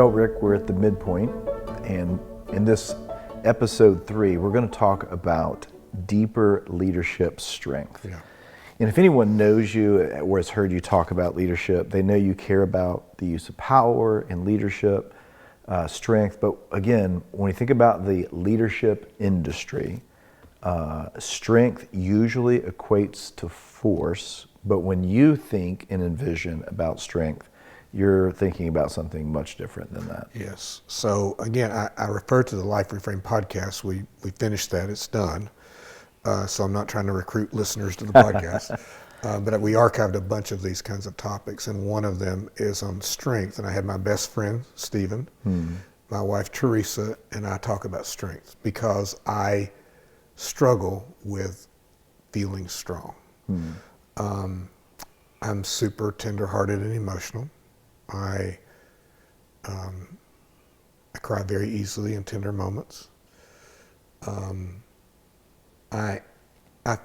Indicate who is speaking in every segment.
Speaker 1: Well, Rick, we're at the midpoint, and in this episode 3, we're going to talk about deeper leadership strength.
Speaker 2: Yeah.
Speaker 1: And if anyone knows you or has heard you talk about leadership, they know you care about the use of power and leadership, strength. But again, when we think about the leadership industry, strength usually equates to force. But when you think and envision about strength, you're thinking about something much different than that.
Speaker 2: Yes. So again, I refer to the Life Reframe podcast. We finished that. It's done. So I'm not trying to recruit listeners to the podcast. But we archived a bunch of these kinds of topics, and one of them is on strength. And I had my best friend, Stephen, my wife, Teresa, and I talk about strength because I struggle with feeling strong. I'm super tenderhearted and emotional. I cry very easily in tender moments. I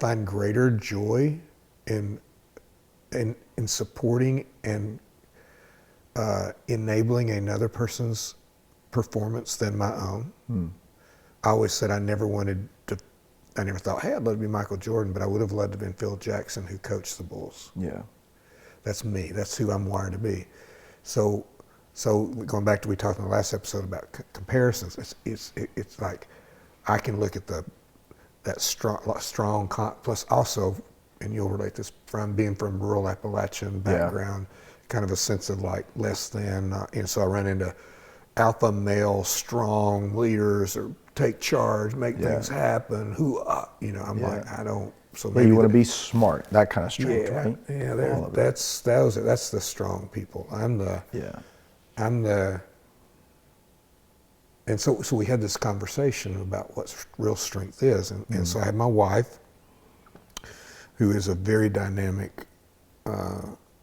Speaker 2: find greater joy in supporting and enabling another person's performance than my own. I always said I never thought, hey, I'd love to be Michael Jordan, but I would have loved to have been Phil Jackson, who coached the Bulls.
Speaker 1: Yeah.
Speaker 2: That's me. That's who I'm wired to be. So going back to we talked in the last episode about comparisons. It's like I can look at that strong plus also, and you'll relate this from being from rural Appalachian background, kind of a sense of like less than. And so I run into alpha male strong leaders or take charge, make things happen. I'm like I don't. So maybe
Speaker 1: you want to be smart, that kind of strength, right?
Speaker 2: Yeah, that's the strong people. And so we had this conversation about what real strength is, and so I had my wife, who is a very dynamic,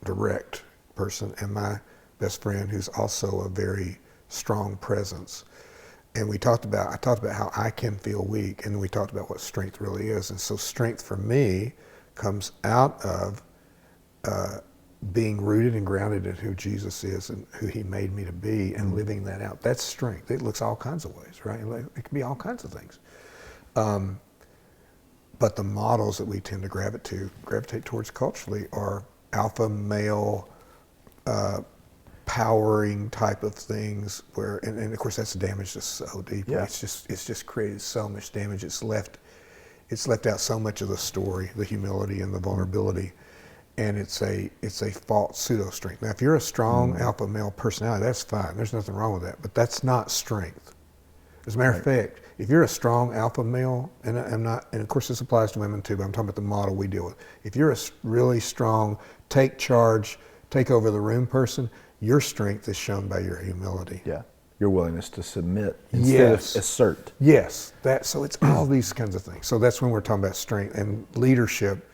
Speaker 2: direct person, and my best friend, who's also a very strong presence. And I talked about how I can feel weak, and then we talked about what strength really is. And so strength for me comes out of being rooted and grounded in who Jesus is and who he made me to be, and living that out. That's strength. It looks all kinds of ways, right? It can be all kinds of things. But the models that we tend to gravitate towards culturally are alpha male, powering type of things where, and of course that's damaged us so deeply. It's just created so much damage. It's left out so much of the story, the humility and the vulnerability, and it's a false pseudo strength. Now, if you're a strong alpha male personality, that's fine. There's nothing wrong with that, but that's not strength. As a matter of fact, if you're a strong alpha male, and of course this applies to women too, but I'm talking about the model we deal with. If you're a really strong, take charge, take over the room person, your strength is shown by your humility.
Speaker 1: Yeah, your willingness to submit instead of assert.
Speaker 2: Yes, so it's all these kinds of things. So that's when we're talking about strength, and leadership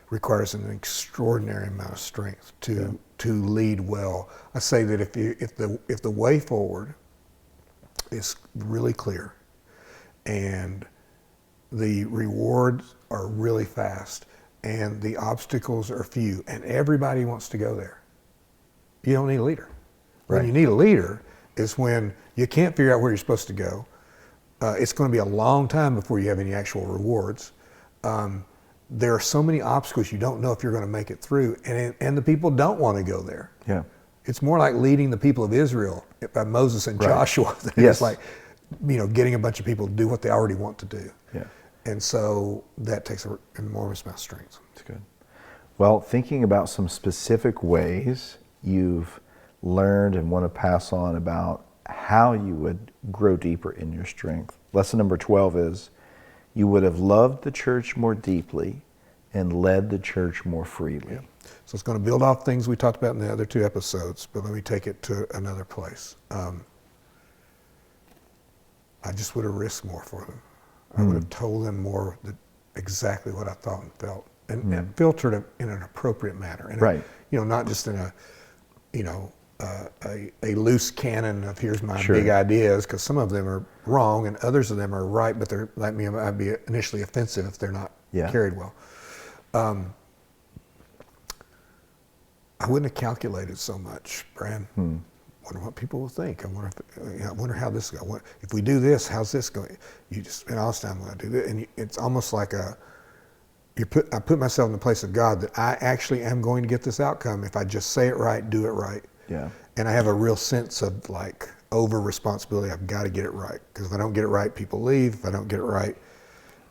Speaker 2: requires an extraordinary amount of strength to lead well. I say that if the way forward is really clear, and the rewards are really fast, and the obstacles are few, and everybody wants to go there, you don't need a leader. When you need a leader is when you can't figure out where you're supposed to go. It's going to be a long time before you have any actual rewards. There are so many obstacles you don't know if you're going to make it through, and the people don't want to go there.
Speaker 1: Yeah,
Speaker 2: it's more like leading the people of Israel by Moses and Joshua. It's like getting a bunch of people to do what they already want to do.
Speaker 1: Yeah,
Speaker 2: and so that takes an enormous amount of strength.
Speaker 1: That's good. Well, thinking about some specific ways you've learned and want to pass on about how you would grow deeper in your strength. Lesson number 12 is, you would have loved the church more deeply and led the church more freely.
Speaker 2: Yeah. So it's going to build off things we talked about in the other 2 episodes, but let me take it to another place. I just would have risked more for them. I would have told them more exactly what I thought and felt, and filtered it in an appropriate manner. And not just in a loose cannon of here's my big ideas, because some of them are wrong and others of them are right, but they're like me, I'd be initially offensive if they're not carried well. I wouldn't have calculated so much, Brad. wonder what people will think. I wonder how this is going. If we do this, how's this going? And all this time when I do that, and it's almost like I put myself in the place of God that I actually am going to get this outcome if I just say it right, do it right.
Speaker 1: Yeah.
Speaker 2: And I have a real sense of like over responsibility. I've got to get it right, because if I don't get it right, people leave. If I don't get it right,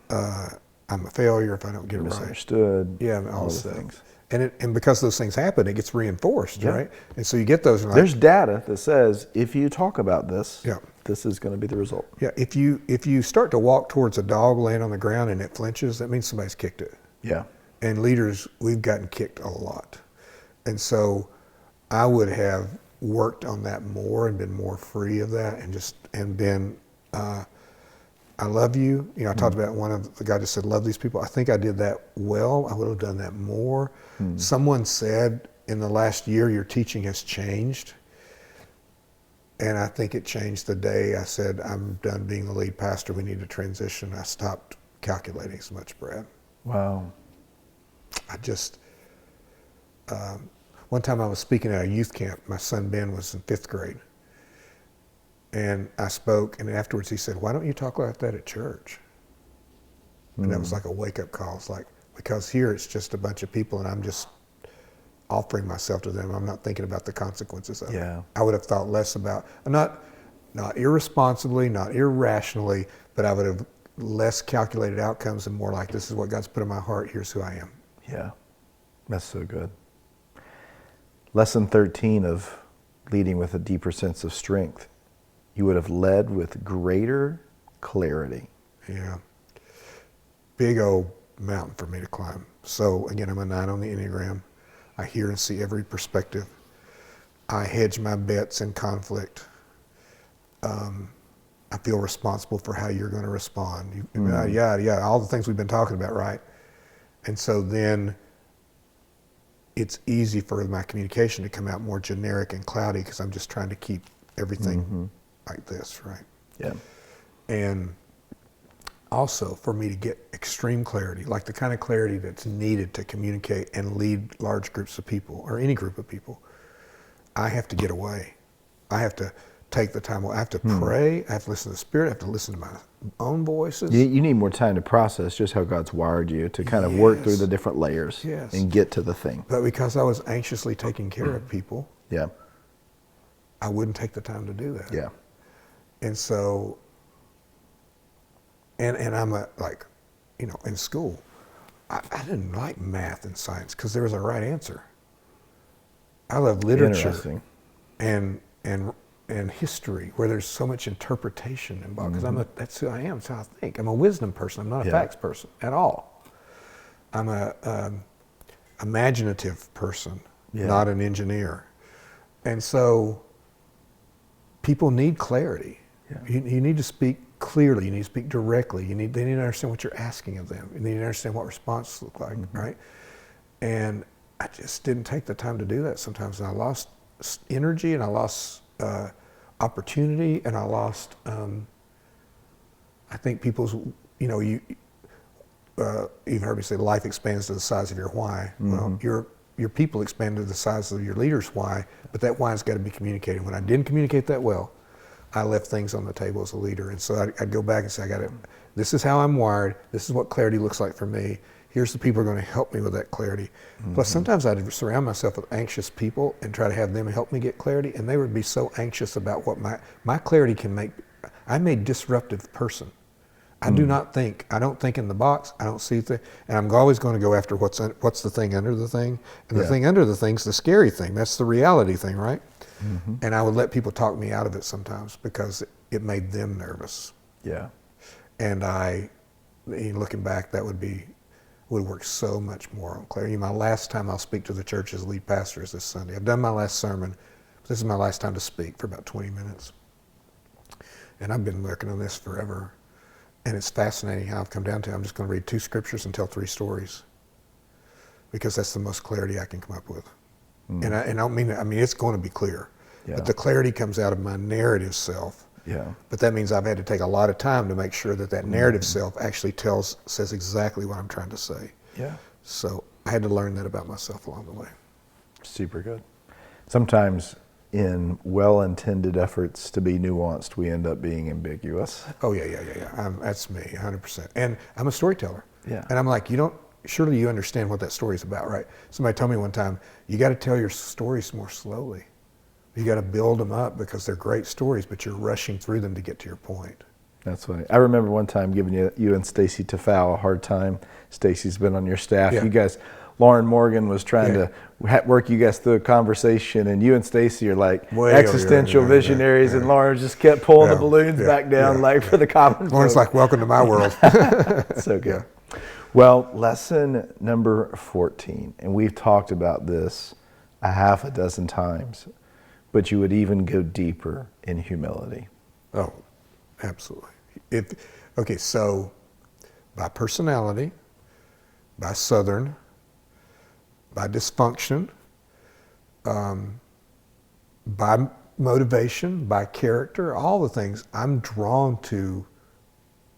Speaker 2: I'm a failure. If I don't get it right,
Speaker 1: Misunderstood.
Speaker 2: yeah, all
Speaker 1: those
Speaker 2: those
Speaker 1: things.
Speaker 2: And because those things happen, it gets reinforced,
Speaker 1: Yeah.
Speaker 2: right? And so you get those. And
Speaker 1: There's data that says if you talk about this,
Speaker 2: Yeah.
Speaker 1: this is going to be the result.
Speaker 2: yeah, if you start to walk towards a dog laying on the ground and it flinches, that means somebody's kicked it.
Speaker 1: Yeah.
Speaker 2: And leaders, we've gotten kicked a lot. And so I would have worked on that more and been more free of that, and been, I love you. You know, I talked about one of the guy just said, love these people. I think I did that well. I would have done that more. Someone said in the last year, your teaching has changed. And I think it changed the day I said, I'm done being the lead pastor. We need to transition. I stopped calculating so much, Brad.
Speaker 1: Wow.
Speaker 2: I just, one time I was speaking at a youth camp. My son Ben was in 5th grade. And I spoke, and afterwards he said, why don't you talk like that at church? And that was like a wake-up call. It's like, because here it's just a bunch of people and I'm just offering myself to them. I'm not thinking about the consequences of it. I would have thought less about, not irresponsibly, not irrationally, but I would have less calculated outcomes and more like, this is what God's put in my heart, here's who I am.
Speaker 1: Yeah. That's so good. Lesson 13 of leading with a deeper sense of strength. You would have led with greater clarity.
Speaker 2: Yeah. Big old mountain for me to climb. So again, I'm a 9 on the Enneagram. I hear and see every perspective. I hedge my bets in conflict. I feel responsible for how you're going to respond. Yeah, all the things we've been talking about, right? And so then it's easy for my communication to come out more generic and cloudy because I'm just trying to keep everything like this, right?
Speaker 1: Yeah.
Speaker 2: And also for me to get extreme clarity, like the kind of clarity that's needed to communicate and lead large groups of people or any group of people, I have to get away. I have to take the time. I have to pray. I have to listen to the Spirit. I have to listen to my own voices.
Speaker 1: You need more time to process just how God's wired you to kind of work through the different layers and get to the thing.
Speaker 2: But because I was anxiously taking care of people, I wouldn't take the time to do that.
Speaker 1: Yeah.
Speaker 2: And so, and I'm in school, I didn't like math and science because there was a right answer. I love literature and history where there's so much interpretation involved because that's who I am. That's how I think. I'm a wisdom person. I'm not a facts person at all. I'm a imaginative person, not an engineer. And so people need clarity. You need to speak clearly. You need to speak directly. They need to understand what you're asking of them. You need to understand what responses look like, right? And I just didn't take the time to do that sometimes. And I lost energy and I lost opportunity and I lost, I think people's, you've heard me say life expands to the size of your why. Well, your people expand to the size of your leader's why, but that why's got to be communicated. When I didn't communicate that well, I left things on the table as a leader. And so I'd go back and say, this is how I'm wired. This is what clarity looks like for me. Here's the people who are going to help me with that clarity. Plus, sometimes I'd surround myself with anxious people and try to have them help me get clarity. And they would be so anxious about what my clarity can make. I'm a disruptive person. I don't think in the box. I don't see and I'm always going to go after what's the thing under the thing. And the thing under the thing's the scary thing. That's the reality thing, right? And I would let people talk me out of it sometimes because it made them nervous.
Speaker 1: Yeah.
Speaker 2: And looking back, that would work so much more on clarity. My last time I'll speak to the church as lead pastor is this Sunday. I've done my last sermon. This is my last time to speak for about 20 minutes. And I've been working on this forever. And it's fascinating how I've come down to I'm just going to read 2 scriptures and tell 3 stories. Because that's the most clarity I can come up with. And I don't mean that, it's going to be clear. But the clarity comes out of my narrative self.
Speaker 1: Yeah.
Speaker 2: But that means I've had to take a lot of time to make sure that narrative self actually says exactly what I'm trying to say.
Speaker 1: Yeah.
Speaker 2: So I had to learn that about myself along the way.
Speaker 1: Super good. Sometimes in well-intended efforts to be nuanced, we end up being ambiguous.
Speaker 2: Oh yeah. That's me, 100%. And I'm a storyteller.
Speaker 1: Yeah.
Speaker 2: And I'm like, surely you understand what that story's about, right? Somebody told me one time, you got to tell your stories more slowly. You got to build them up because they're great stories, but you're rushing through them to get to your point.
Speaker 1: That's funny. I remember one time giving you and Stacy Tafau a hard time. Stacy's been on your staff.
Speaker 2: Yeah.
Speaker 1: You guys, Lauren Morgan was trying to work you guys through a conversation, and you and Stacy are like existential visionaries, and Lauren just kept pulling the balloons back down for the common
Speaker 2: Lauren's
Speaker 1: folk.
Speaker 2: like, welcome to my world.
Speaker 1: So good. Well, lesson number 14, and we've talked about this a half a dozen times, but you would even go deeper in humility.
Speaker 2: Oh, absolutely. So by personality, by Southern, by dysfunction, by motivation, by character, all the things, I'm drawn to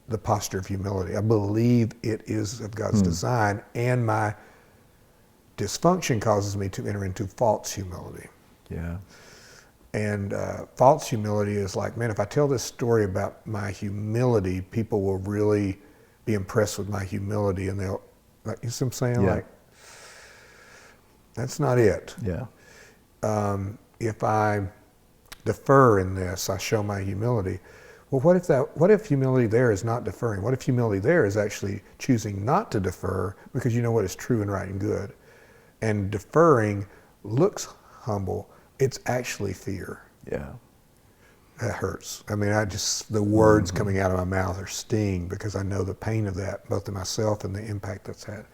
Speaker 2: the posture of humility. I believe it is of God's design, and my dysfunction causes me to enter into false humility.
Speaker 1: Yeah.
Speaker 2: And false humility is like, man, if I tell this story about my humility, people will really be impressed with my humility, and they'll, like, you see what I'm saying?
Speaker 1: Yeah.
Speaker 2: Like, that's not it.
Speaker 1: Yeah.
Speaker 2: If I defer in this, I show my humility. Well, what if humility there is not deferring? What if humility there is actually choosing not to defer because you know what is true and right and good? And deferring looks humble. It's actually fear.
Speaker 1: Yeah.
Speaker 2: That hurts. I mean, the words coming out of my mouth are sting because I know the pain of that, both to myself and the impact that's had.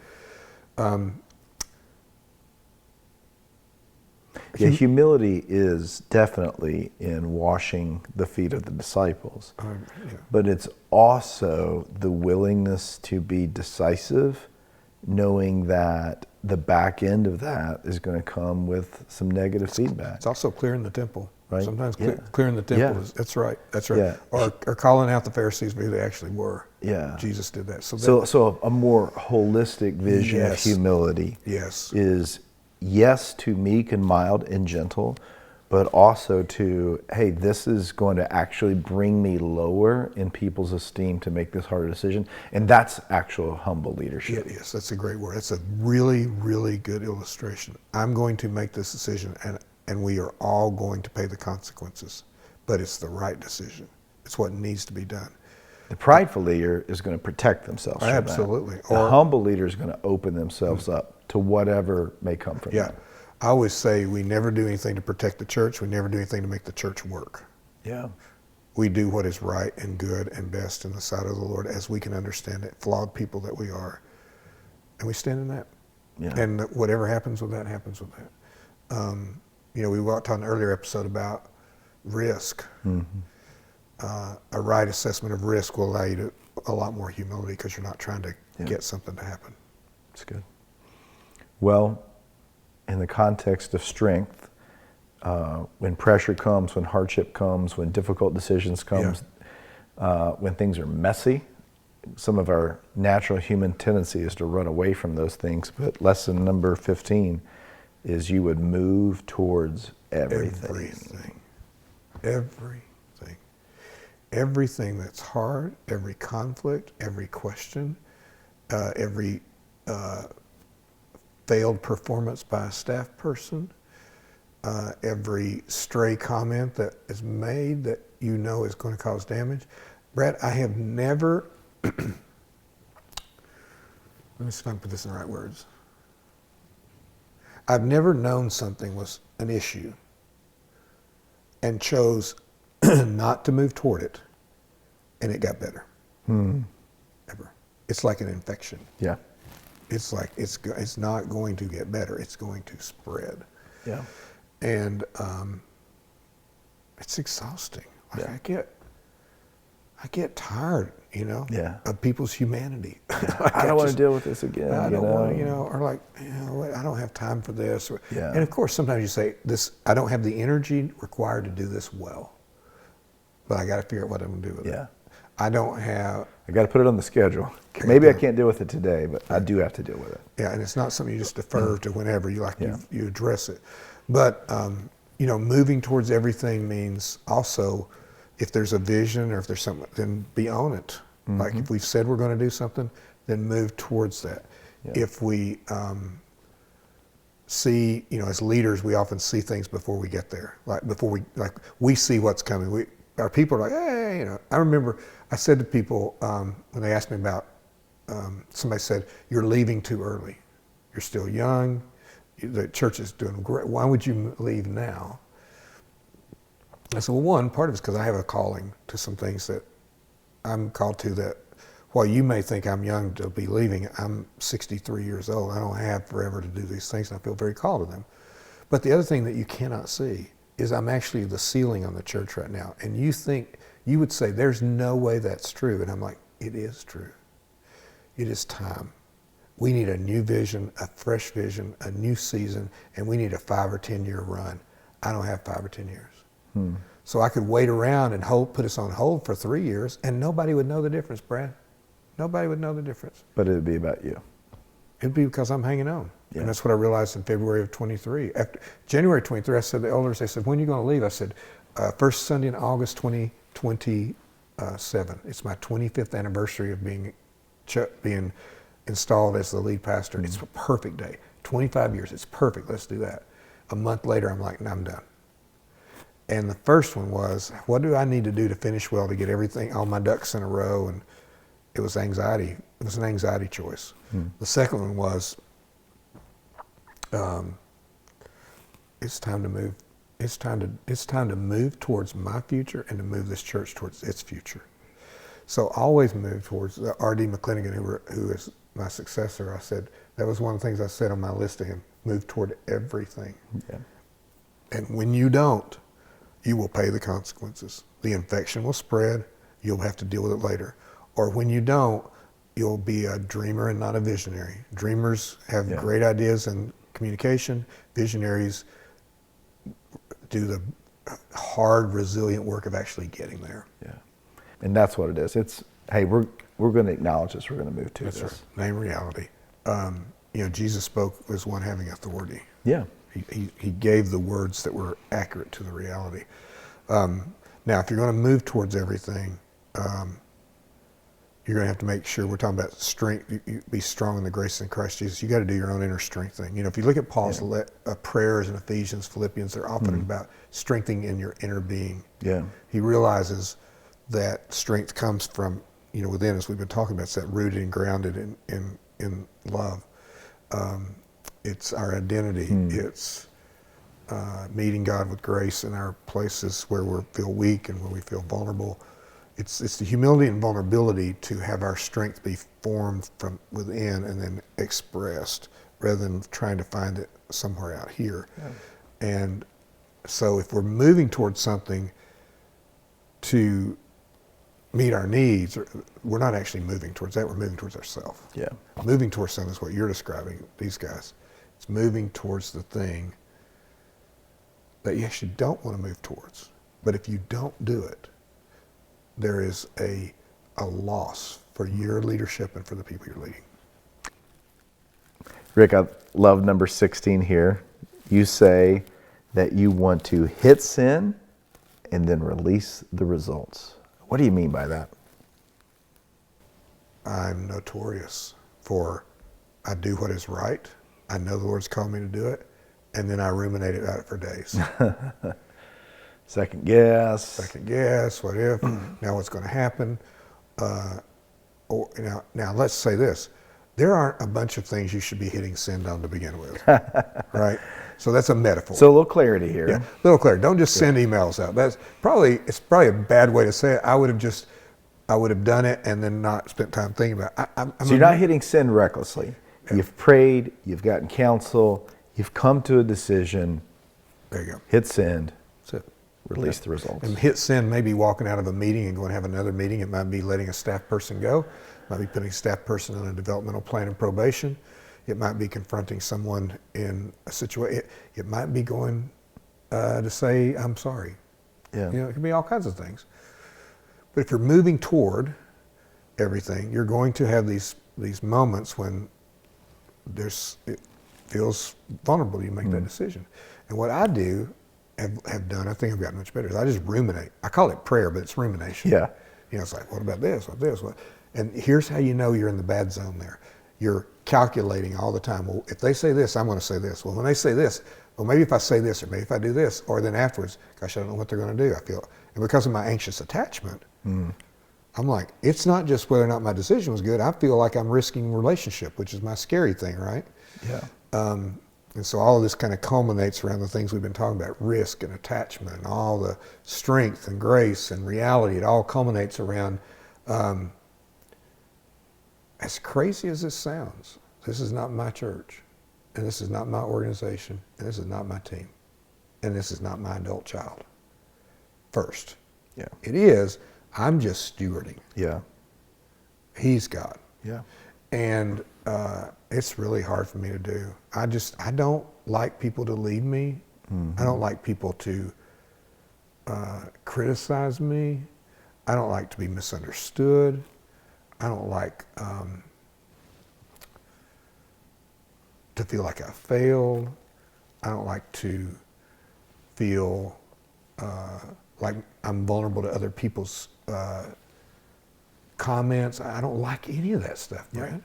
Speaker 1: Yeah, humility is definitely in washing the feet of the disciples, but it's also the willingness to be decisive, knowing that the back end of that is going to come with some negative feedback.
Speaker 2: It's also clearing the temple.
Speaker 1: Right?
Speaker 2: Sometimes clearing the temple is, that's right.
Speaker 1: Yeah.
Speaker 2: Or calling out the Pharisees for who they actually were.
Speaker 1: Yeah.
Speaker 2: Jesus did that.
Speaker 1: So a more holistic vision of humility is yes to meek and mild and gentle, but also to, hey, this is going to actually bring me lower in people's esteem to make this hard decision. And that's actual humble leadership.
Speaker 2: Yes, that's a great word. That's a really, really good illustration. I'm going to make this decision, and we are all going to pay the consequences, but it's the right decision. It's what needs to be done.
Speaker 1: The prideful leader is going to protect themselves from
Speaker 2: Absolutely.
Speaker 1: that. The humble leader is going to open themselves up to whatever may come from that.
Speaker 2: I always say we never do anything to protect the church. We never do anything to make the church work.
Speaker 1: Yeah.
Speaker 2: We do what is right and good and best in the sight of the Lord as we can understand it, flawed people that we are. And we stand in that.
Speaker 1: Yeah.
Speaker 2: And whatever happens with that, happens with that. We talked on an earlier episode about risk. A right assessment of risk will allow you to a lot more humility because you're not trying to get something to happen.
Speaker 1: That's good. Well, in the context of strength, when pressure comes, when hardship comes, when difficult decisions come, when things are messy, some of our natural human tendency is to run away from those things. But lesson number 15 is you would move towards everything.
Speaker 2: Everything that's hard, every conflict, every question, every failed performance by a staff person, every stray comment that is made that you know is going to cause damage. Brad, I have never, let me see if I can put this in the right words. I've never known something was an issue and chose not to move toward it, and it got better. Ever. It's like an infection.
Speaker 1: Yeah.
Speaker 2: It's like it's not going to get better. It's going to spread.
Speaker 1: Yeah.
Speaker 2: And it's exhausting. Like I get tired, of people's humanity.
Speaker 1: I don't want to deal with this again.
Speaker 2: I don't want to, or like, I don't have time for this. And of course, sometimes you say, I don't have the energy required to do this well, but I got to figure out what I'm going to do with it. I got to
Speaker 1: put it on the schedule. Maybe I can't deal with it today, but I do have to deal with it.
Speaker 2: Yeah, and it's not something you just defer to whenever you address it. But moving towards everything means also, if there's a vision or if there's something, then be on it. Like if we've said we're going to do something, then move towards that.
Speaker 1: Yeah.
Speaker 2: If we see, as leaders, we often see things before we get there. Like we see what's coming. Our people are like, hey, I remember I said to people when they asked me about, somebody said, you're leaving too early. You're still young. The church is doing great. Why would you leave now? I said, well, one, part of it's because I have a calling to some things that I'm called to that while you may think I'm young to be leaving, I'm 63 years old. I don't have forever to do these things, and I feel very called to them. But the other thing that you cannot see is I'm actually the ceiling on the church right now. And you would say, there's no way that's true. And I'm like, it is true. It is time. We need a new vision, a fresh vision, a new season, and we need a 5 or 10 year run. I don't have 5 or 10 years. So I could wait around and put us on hold for 3 years, and nobody would know the difference, Brad. Nobody would know the difference.
Speaker 1: But it would be about you.
Speaker 2: It'd be because I'm hanging on.
Speaker 1: Yeah. And
Speaker 2: that's what I realized in February of 23. After January 23, I said to the elders, they said, when are you going to leave? I said, first Sunday in August 2027. It's my 25th anniversary of being installed as the lead pastor. It's a perfect day. 25 years, it's perfect. Let's do that. A month later, I'm like, no, I'm done. And the first one was, what do I need to do to finish well, to get everything, all my ducks in a row? And it was anxiety. It was an anxiety choice. The second one was, it's time to move. It's time to move towards my future and to move this church towards its future. So always move towards R.D. McClinigan, who is my successor. I said, that was one of the things I said on my list to him, move toward everything. Yeah. And when you don't, you will pay the consequences. The infection will spread. You'll have to deal with it later. Or when you don't, you'll be a dreamer and not a visionary. Dreamers have great ideas and communication. Visionaries do the hard, resilient work of actually getting there.
Speaker 1: Yeah, and that's what it is. It's, hey, we're going to acknowledge this. We're going to move to this.
Speaker 2: Right. Name reality. Jesus spoke as one having authority.
Speaker 1: Yeah.
Speaker 2: He gave the words that were accurate to the reality. Now, if you're going to move towards everything, you're going to have to make sure, we're talking about strength, you be strong in the grace in Christ Jesus. You got to do your own inner strength thing. If you look at Paul's prayers in Ephesians, Philippians, they're often about strengthening in your inner being. Yeah. He realizes that strength comes from, within us. We've been talking about, it's that rooted and grounded in love. It's our identity. It's meeting God with grace in our places where we feel weak and where we feel vulnerable. It's the humility and vulnerability to have our strength be formed from within and then expressed, rather than trying to find it somewhere out here. Yeah. And so if we're moving towards something to meet our needs, we're not actually moving towards that, we're moving towards ourselves. Yeah. Moving towards something is what you're describing, these guys. It's moving towards the thing that you actually don't want to move towards. But if you don't do it, there is a loss for your leadership and for the people you're leading.
Speaker 1: Rick, I love number 16 here. You say that you want to hit sin and then release the results. What do you mean by that?
Speaker 2: I'm notorious for, I do what is right. I know the Lord's called me to do it, and then I ruminate about it for days.
Speaker 1: Second guess,
Speaker 2: what if? Now what's going to happen? Now let's say this. There aren't a bunch of things you should be hitting send on to begin with, right? So that's a metaphor.
Speaker 1: So a little clarity here.
Speaker 2: Yeah, a little clarity. Don't just send emails out. It's probably a bad way to say it. I would have done it and then not spent time thinking about it.
Speaker 1: So you're not hitting send recklessly. Yeah. You've prayed, you've gotten counsel, you've come to a decision.
Speaker 2: There you go.
Speaker 1: Hit send. That's it. Release the results.
Speaker 2: And hit send may be walking out of a meeting and going to have another meeting. It might be letting a staff person go. It might be putting a staff person on a developmental plan and probation. It might be confronting someone in a situation. It might be going to say, I'm sorry. Yeah. It can be all kinds of things. But if you're moving toward everything, you're going to have these moments when it feels vulnerable. You make that decision. And what I do have done, I think I've gotten much better, is I just ruminate. I call it prayer, but it's rumination.
Speaker 1: Yeah.
Speaker 2: You know, it's like, what about this? What this? What? And here's how you know you're in the bad zone there. You're calculating all the time. Well, if they say this, I'm going to say this. Well, when they say this, well, maybe if I say this, or maybe if I do this, or then afterwards, gosh, I don't know what they're going to do. I feel, and because of my anxious attachment, I'm like, it's not just whether or not my decision was good. I feel like I'm risking relationship, which is my scary thing, right?
Speaker 1: Yeah.
Speaker 2: And so all of this kind of culminates around the things we've been talking about, risk and attachment, and all the strength and grace and reality. It all culminates around, as crazy as this sounds, this is not my church, and this is not my organization, and this is not my team, and this is not my adult child. First.
Speaker 1: Yeah.
Speaker 2: It is, I'm just stewarding.
Speaker 1: Yeah.
Speaker 2: He's God.
Speaker 1: Yeah.
Speaker 2: And it's really hard for me to do. I don't like people to lead me. I don't like people to criticize me. I don't like to be misunderstood. I don't like to feel like I failed. I don't like to feel like I'm vulnerable to other people's comments. I don't like any of that stuff, Brad.
Speaker 1: Yeah.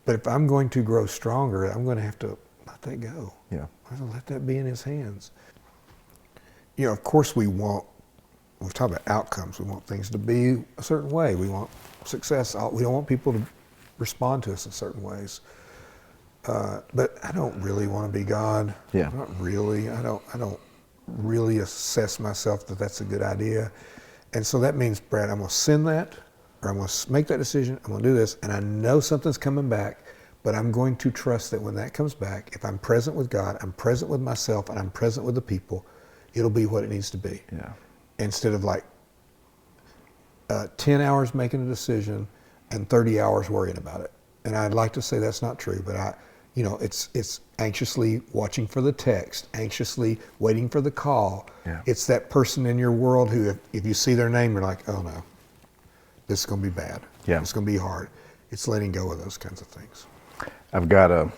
Speaker 2: But if I'm going to grow stronger, I'm going to have to let that go.
Speaker 1: Yeah.
Speaker 2: I have to let that be in his hands. You know, of course we've talked about outcomes. We want things to be a certain way. We want success. We don't want people to respond to us in certain ways. But I don't really want to be God.
Speaker 1: Yeah.
Speaker 2: Not really. I don't really assess myself that that's a good idea. And so that means, Brad, I'm going to send that, or I'm going to make that decision, I'm going to do this, and I know something's coming back, but I'm going to trust that when that comes back, if I'm present with God, I'm present with myself, and I'm present with the people, it'll be what it needs to be.
Speaker 1: Yeah. Instead
Speaker 2: of like 10 hours making a decision and 30 hours worrying about it. And I'd like to say that's not true, but it's anxiously watching for the text, anxiously waiting for the call.
Speaker 1: Yeah.
Speaker 2: It's that person in your world who, if you see their name, you're like, oh no, this is going to be bad.
Speaker 1: Yeah.
Speaker 2: It's going to be hard. It's letting go of those kinds of things.
Speaker 1: I've got a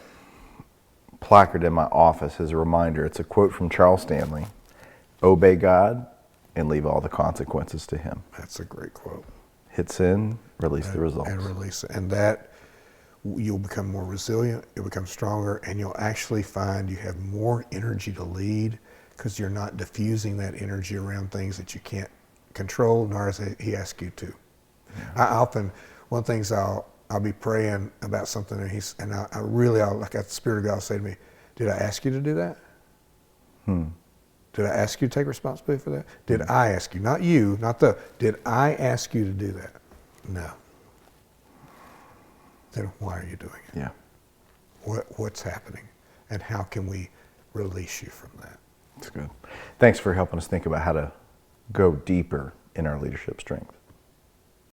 Speaker 1: placard in my office as a reminder. It's a quote from Charles Stanley: "Obey God and leave all the consequences to Him."
Speaker 2: That's a great quote.
Speaker 1: Hit send, release the results.
Speaker 2: And release it. And that, you'll become more resilient, you'll become stronger, and you'll actually find you have more energy to lead because you're not diffusing that energy around things that you can't control, nor as He asks you to. Yeah. I often, one of the things I'll be praying about something, and I really, like the Spirit of God will say to me, did I ask you to do that? Did I ask you to take responsibility for that? Did I ask you? Not you, did I ask you to do that? No. Then why are you doing it?
Speaker 1: Yeah.
Speaker 2: What's happening? And how can we release you from that?
Speaker 1: That's good. Thanks for helping us think about how to go deeper in our leadership strength.